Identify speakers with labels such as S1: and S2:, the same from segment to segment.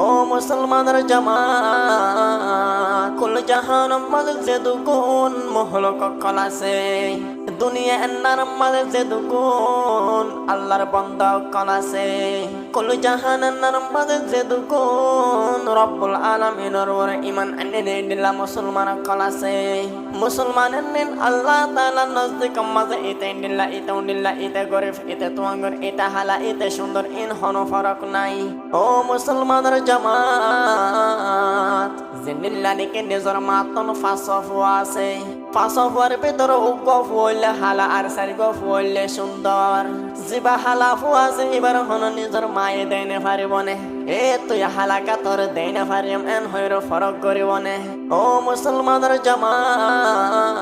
S1: ও মুসলমানের জামাত কুল জাহানের মাঝে যে দুগুণ মহলক কল আছে, দুনিয়া এন্নার মাঝে যে দুগুণ আল্লাহর বান্দা কল আছে, কুল জাহানের মাঝে যে দুগুণ রব্বুল আলামিনের ওরে ঈমান আনলে দিলা মুসলমান কল আছে। মুসলমানের নিন আল্লাহ তাআলা নজদিক মাঝে ইতে দিলা ইতে গরিব ইতে তুয়াঙ্গর ইতে হালা ইতে সুন্দর ইন হন ফরক নাই। ও মুসলমানের জামাত জিন্দিল্লানিকে নিজের মাতন ফাঁসফ আছে, ফাঁসফের ভিতরে গফ হইলে হালা আর সারি গফ হইলে সুন্দর, জিবা হালা আছে এবার হন নিজের মায়ে দেয় না পারিবনে, এ তুই হালাকা তোর দেয় না পারিম এন হইর ফরক করিবনে। ও মুসলমানের জামাত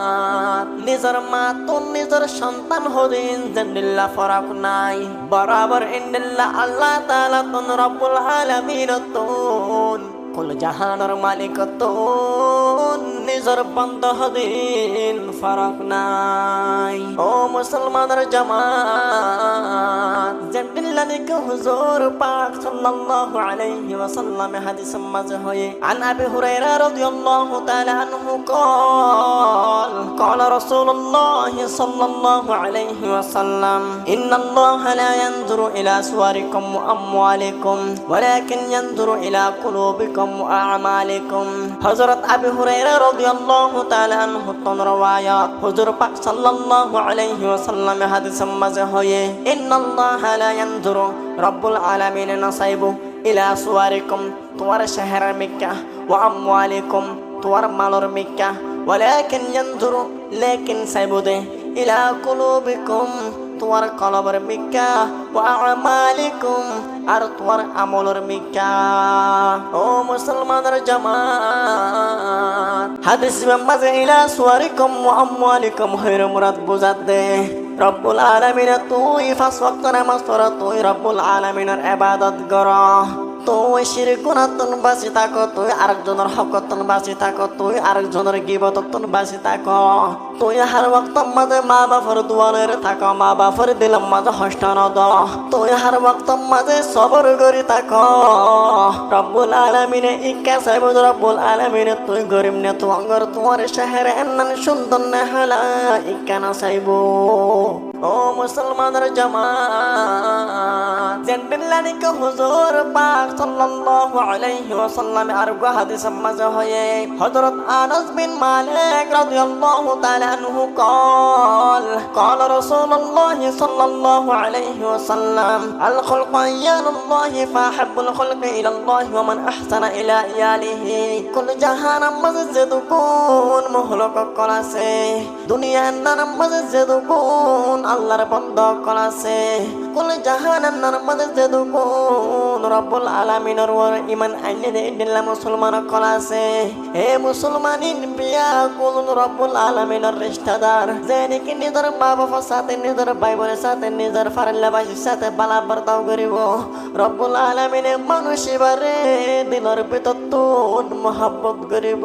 S1: নিজের মাতন নিজের সন্তান হদিন জিন্দিল্লা ফরক নাই, বরাবর ইন্দিল্লা আল্লাহ তাআলা তুন রব্বুল আলামিন তুন কুল জাহানের মালিক তুন নিজের বন্ধ হদিন ফরক নাই। ও মুসলমানের জামাত জিন্দিল্লানিকে হুজুর পাক সাল্লাল্লাহু আলাইহি ওয়াসাল্লাম হাদিস মাঝে হয়ে আন আবি হুরায়রা রাদিয়াল্লাহু তাআলা আনহু قال قال رسول الله صلى الله عليه وسلم إن الله لا ينظر إلى صوركم وأموالكم ولكن ينظر إلى قلوبكم وأعمالكم। হযরত আবু হুরায়রা রাদিয়াল্লাহু তাআলা আনহু তন রওয়ায়াত হুজুর পাক সাল্লাল্লাহু আলাইহি ওয়াসাল্লাম হাদিস মাঝে হয়ে ইন্নাল্লাহা লা ইয়ানজুরু রব্বুল আলামিন নাসাইবু ইলা সুওয়ারিকুম তোমার চেহারার মিক্কা ওয়া আমওয়ালিকুম তোমার মালর মিক্কা ওয়ালাকিন ইয়ানজুরু লেকিন সাইবুদে ইলা কুলুবিকুম তোমার কলবের মিক্কা ওয়া আমালিকুম আর তোমার আমলের মিক্কা। ও মুসলমানের জামাত হাদিস মাঝে ইলা সুওয়ারিকুম ওয়া আমওয়ালিকুম হইর মুরাদ বুঝাত দে রব্বুল আলামিন তুই পাঁচ ওয়াক্ত নামাজ পড়, তুই রব্বুল আলামিনের ইবাদত কর, তুই শিরকুনাতুন বাঁচি থাকো, তুই আরেকজনের হকতুন বাঁচি থাকো, তুই আরেকজনের গিবততুন বাঁচি থাকো, তুই হার ওয়াক্ত মাঝে মা বাপর দুয়ারে থাকো, মা বাপর দিলাম মাঝে হস্তান দ, তুই হার ওয়াক্ত মাঝে সবর করি থাকো। রব্বুল আলামিনে ইকা সাইব রব্বুল আলামিনে তুই গরিব নে তুই অঙ্গর তোমার শহরে এন্নান সুন্দর নে হালা ইকা না সাইব। ও মুসলমানের জামাত জিন্দিল্লানিকে হুজুর পাক সাল্লাল্লাহু আলাইহি ওয়াসাল্লাম আরগো হাদিস মাঝে হয়ে হযরত আনাস বিন মালিক রাদিয়াল্লাহু তাআলা আনহু قال قال رسول الله صلى الله عليه وسلم الخلق عيال الله فاحب الخلق الى الله ومن احسن الى عياله كل جهان مزد كون مهلك কলাছে দুনিয়ার নাম মসজিদ কোন আল্লাহর বন্ধ কলাছে কুল জাহানের নাম মসজিদ কোন রব্বুল আলামিনের ওর ঈমান আইনে দিলা মুসলমান কলাছে। হে মুসলমানিন বিয়া কোন রব্বুল আলামিনের রিশতাদার যেন কি নিজের মা বাবার সাথে নিজের ভাই বোনের সাথে নিজের ফারেলাবাসীর সাথে বালা বর্তাও করিব, রব্বুল আলামিনে মানুষ বারে দিনের ভিতর তুন মহব্বত করিব।